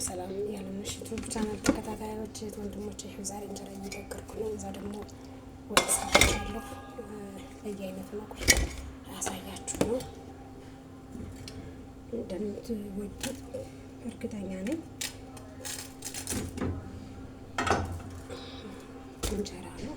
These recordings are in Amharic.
ሰላም ያለምሽ ዩቲዩብ ቻናል ተከታታዮች ወንድሞቼ፣ ዛሬ እንጀራ እየጋገርኩ ነው። እዛ ደግሞ ወጥ ሰርቻለሁ። በየአይነቱ ነው ያሳያችሁ ነው። እንደምትወዱት እርግጠኛ ነኝ። እንጀራ ነው።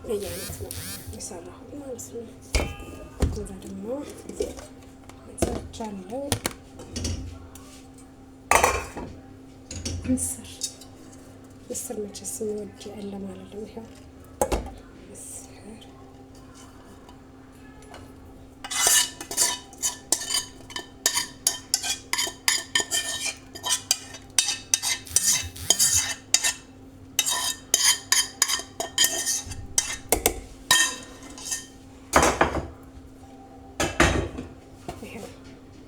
በየአይነት ነው የሰራሁት ማለት ነው። እዛ ደግሞ ሰርቻለሁ ምስር መቼስ የሚወድ የለም አልልም። ይኸው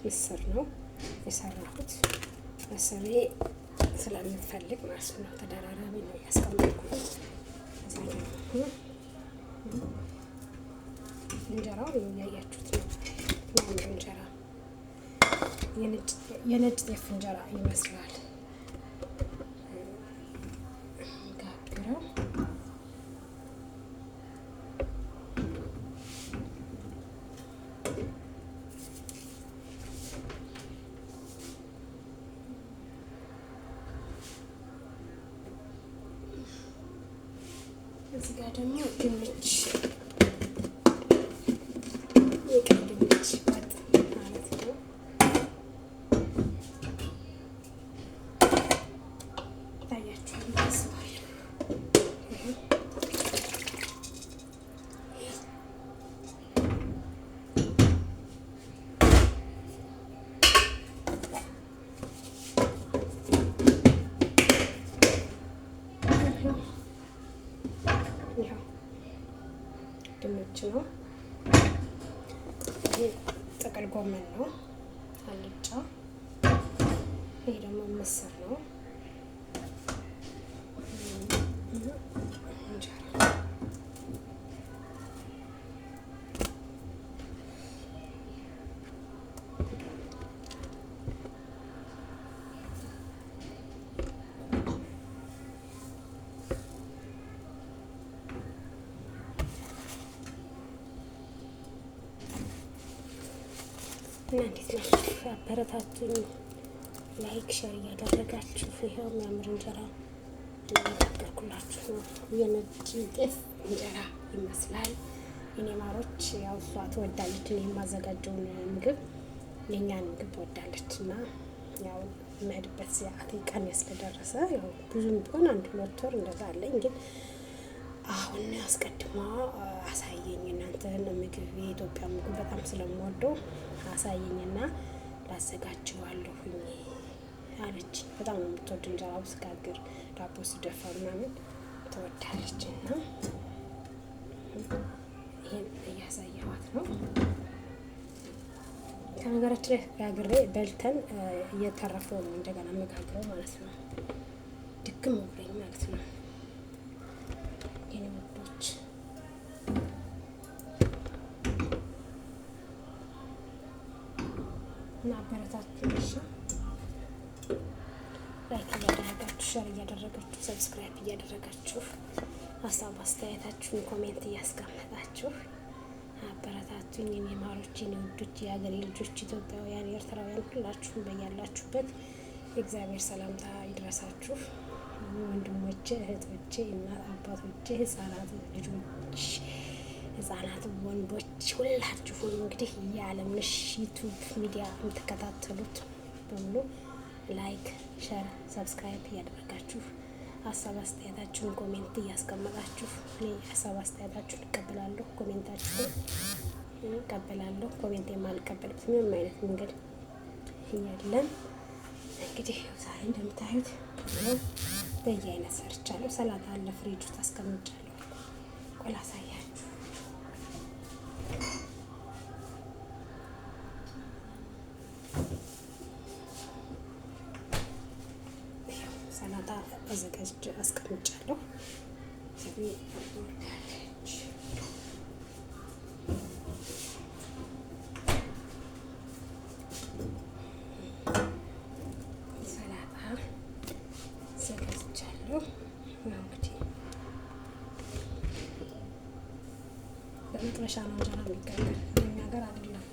ምስር ነው የሰራሁት። ምስሬ ስለምትፈልግ ማለት ነው። ተደራራቢ ነው ያስቀመጥኩት። እንጀራው እያያችሁት ነው። እንጀራ የነጭ ጤፍ እንጀራ ይመስላል። ጋግረው እዚህ ጋር ደግሞ ድንች፣ የቀይ ድንች ወጥ ማለት ነው። ታያችኋል ይመስላል። ድንች ነው። ይሄ ጥቅል ጎመን ነው፣ አልጫ። ይሄ ደግሞ ምስር ነው። እንጀራ እና እንዴት ናችሁ? አበረታቱኝ። ላይክ ሸር እያደረጋችሁ ይኸው የሚያምር እንጀራ እየጋገርኩላችሁ ነው። የነጭ ጤፍ እንጀራ ይመስላል። የኔ ማሮች ያው እሷ ትወዳለች፣ እኔ የማዘጋጀውን ምግብ የእኛን ምግብ ትወዳለች። እና ያው የምሄድበት ሰዓት ቀን ስለደረሰ ያው ብዙም ቢሆን 1-2 ወር እንደዛ አለኝ። ግን አሁን አስቀድማ አሳየኝ እናንተን ምግብ የኢትዮጵያ ምግብ በጣም ስለምወደው አሳየኝና ላዘጋጀዋለሁኝ አለች። በጣም ነው የምትወድ እንጀራ ስጋግር፣ ዳቦ ስደፋ ምናምን ትወዳለች። እና ይሄን እያሳየኋት ነው። ከነገራችን ላይ ጋግሬ በልተን እየተረፈው ነው እንደገና መጋግረው ማለት ነው። ድክም ብሎኝ ማለት ነው። የኔ ወዶች እና አበረታችሁ፣ ላይክ እያደረጋችሁ ሸር እያደረጋችሁ ሰብስክራይብ እያደረጋችሁ ሀሳብ አስተያየታችሁን ኮሜንት እያስቀመጣችሁ አበረታቱኝ። የኔ ማሮች፣ የኔ ውዶች፣ የሀገሬ ልጆች፣ ኢትዮጵያውያን፣ ኤርትራውያን ሁላችሁም በያላችሁበት የእግዚአብሔር ሰላምታ ይድረሳችሁ። ወንድሞቼ፣ እህቶቼ፣ እናት አባቶቼ፣ ህጻናት ልጆች፣ ህጻናት ወንዶች ሁላችሁም እንግዲህ የዓለምነሽ ዩቲዩብ ሚዲያ የምትከታተሉት በሙሉ ላይክ ሸር ሰብስክራይብ እያደረጋችሁ ሀሳብ አስተያየታችሁን ኮሜንት እያስቀመጣችሁ እኔ ሀሳብ አስተያየታችሁን እቀበላለሁ፣ ኮሜንታችሁን እቀበላለሁ። ኮሜንት የማልቀበልበት ምንም አይነት መንገድ የለም። እንግዲህ ዛሬ እንደምታዩት በየአይነት ሰርቻለሁ። ሰላጣ አለ ፍሪጅ ውስጥ አስቀምጫለሁ። ቆይ ላሳያችሁ። ሰላጣ አዘጋጅቼ አስቀምጫለሁ። በመጥበሻ ነው እንጀራ የሚጋገር፣ እኛ ሀገር አይደለም።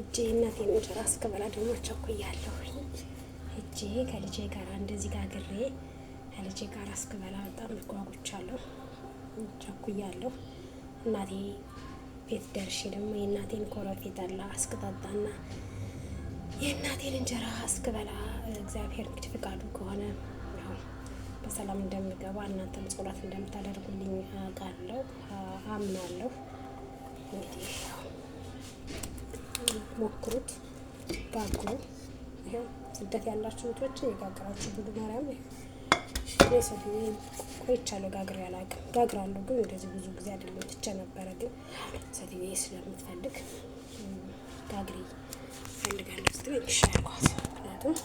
እጄ እናቴን እንጀራ እስክበላ ደግሞ ቸኩያለሁ። እጄ ከልጄ ጋር እንደዚህ ጋግሬ ከልጄ ጋር እስክበላ በጣም ጓጉቻለሁ፣ ቸኩያለሁ። እናቴ ቤት ደርሼ ደግሞ የእናቴን ኮረፌ ጠላ አስክጠጣና የእናቴን እንጀራ እስክበላ እግዚአብሔር እንግዲህ ፍቃዱ ከሆነ ያው በሰላም እንደምገባ እናንተም ጸሎት እንደምታደርጉልኝ አውቃለሁ፣ አምናለሁ። እንግዲህ ሞክሩት፣ ጋግሩ። ይኸው ስደት ያላችሁ እህቶች የጋግራችሁ ብሉ። ማርያም ሰፊ ቆይቻለሁ፣ ጋግሬ አላውቅም። ጋግራለሁ ግን እንደዚህ ብዙ ጊዜ አይደለም፣ ትቼ ነበረ። ግን ሰፊ ስለምትፈልግ ጋግሪ ፈልጋለሁ ስትለኝ እሺ አልኳት። ምክንያቱም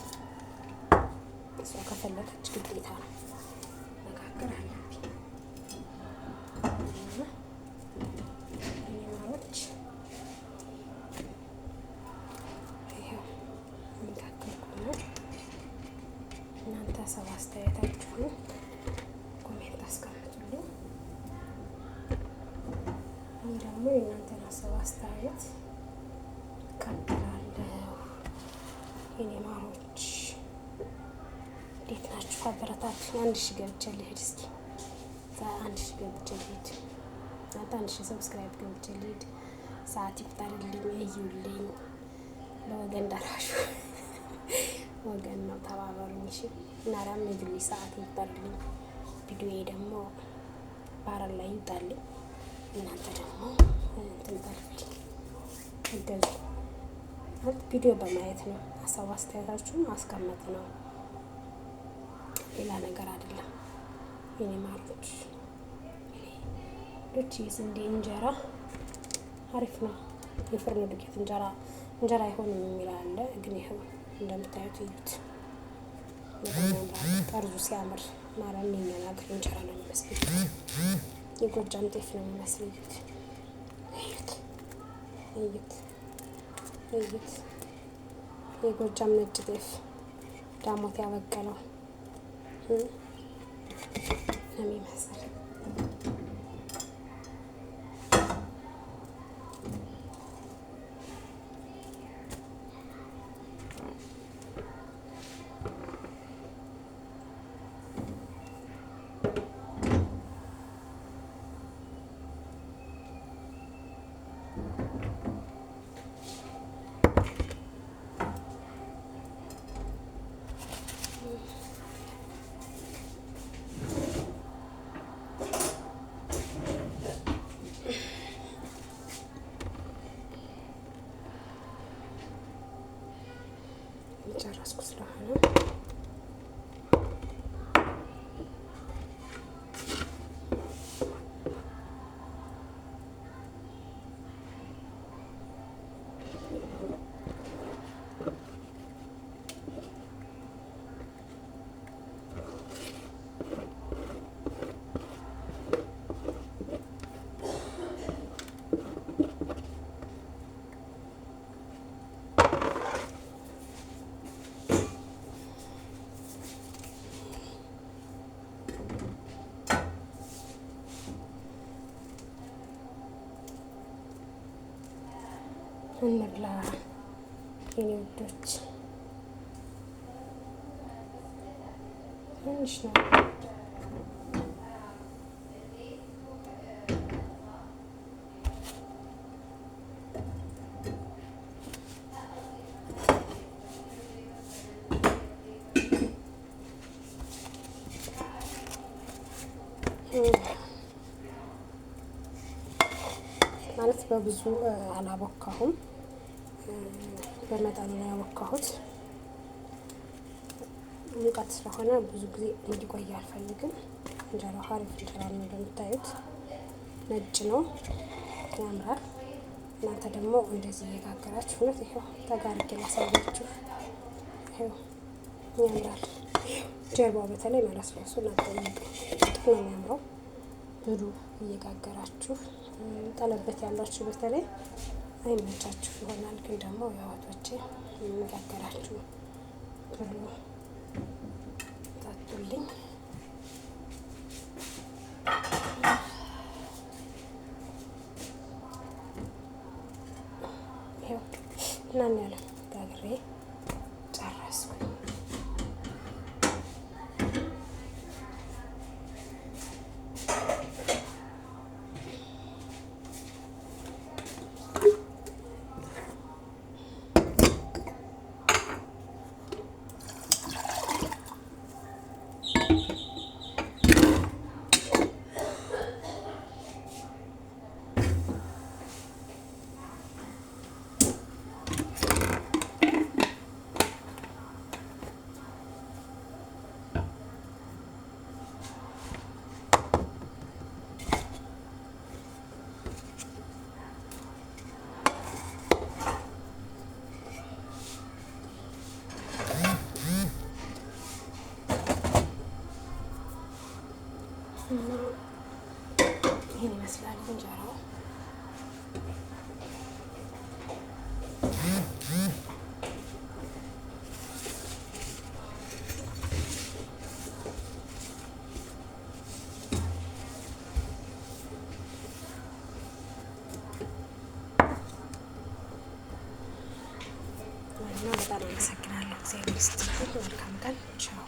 እሷ ከፈለገች ግዴታ ነው መጋገር አለብኝ። ማሮች ይኸው መጋገርኩ ነው። እናንተ ሀሳብ አስተያየታችሁን ኮሜንት አስቀምጡልኝ። እኔ ደግሞ የእናንተን ሀሳብ አስተያየት እቀበላለሁ። የኔ ማሮች እንዴት ናችሁ? አበረታቱ። 1000 ገብቼ ልሂድ እስኪ 1000 ገብቼ ልሂድ። 1000 ሰብስክራይብ ገብቼ ልሂድ። ሰዓት ይፍጠርልኝ፣ እዩልኝ። ለወገን ደራሹ ወገን ነው፣ ተባበሩኝ። እሺ እናራም እዩልኝ፣ ሰዓት ይፍጠርልኝ። ቪዲዮዬ ደግሞ ባረር ላይ ይውጣልኝ። እናንተ ደግሞ እንትን በሉልኝ፣ እገዙ። ቪዲዮ በማየት ነው፣ ሀሳብ አስተያየታችሁን ማስቀመጥ ነው፣ ሌላ ነገር አይደለም። የኔ ማሮች የስንዴ እንጀራ አሪፍ ነው። የፍርኖ ዱቄት እንጀራ አይሆንም የሚል አለ፣ ግን ይኸው እንደምታዩት እዩት። ጠርዙ ሲያምር ማርያም የኛን ሀገር እንጀራ ነው የሚመስለው። የጎጃም ጤፍ ነው የሚመስለው። እዩት እዩት እዩት። የጎጃም ነጭ ጤፍ ዳሞት ያበቀለው የሚመስል ጨረስኩ ስለሆነ እንብላ የኔ ውዶች። ትንሽ ነው ማለት በብዙ አላቦካሁም። በመጠኑ ነው ያቦካሁት። ሙቀት ስለሆነ ብዙ ጊዜ እንዲቆይ አልፈልግም። እንጀራው ሀሪፍ እንጀራ ነው፣ እንደምታዩት ነጭ ነው፣ ያምራል። እናንተ ደግሞ እንደዚህ እየጋገራችሁ እውነት ይኸው ተጋርጌ ላሳያችሁ። ይኸው ያምራል። ጀርባው በተለይ መለስለሱ በጣም ነው የሚያምረው። ብሉ እየጋገራችሁ። ጠለበት ያላችሁ በተለይ አይመቻችሁ ይሆናል፣ ግን ደግሞ የዋቶቼ የሚጋገራችሁ ብሉ ጠጡልኝ። ይኸው እናን ያለ ጋግሬ ጨረስኩኝ። ይህን ይመስላል እንጀራው። በጣም አመሰግናለሁ። እግዚአብሔር ይስጥልኝ። መልካም ቀን። ቻው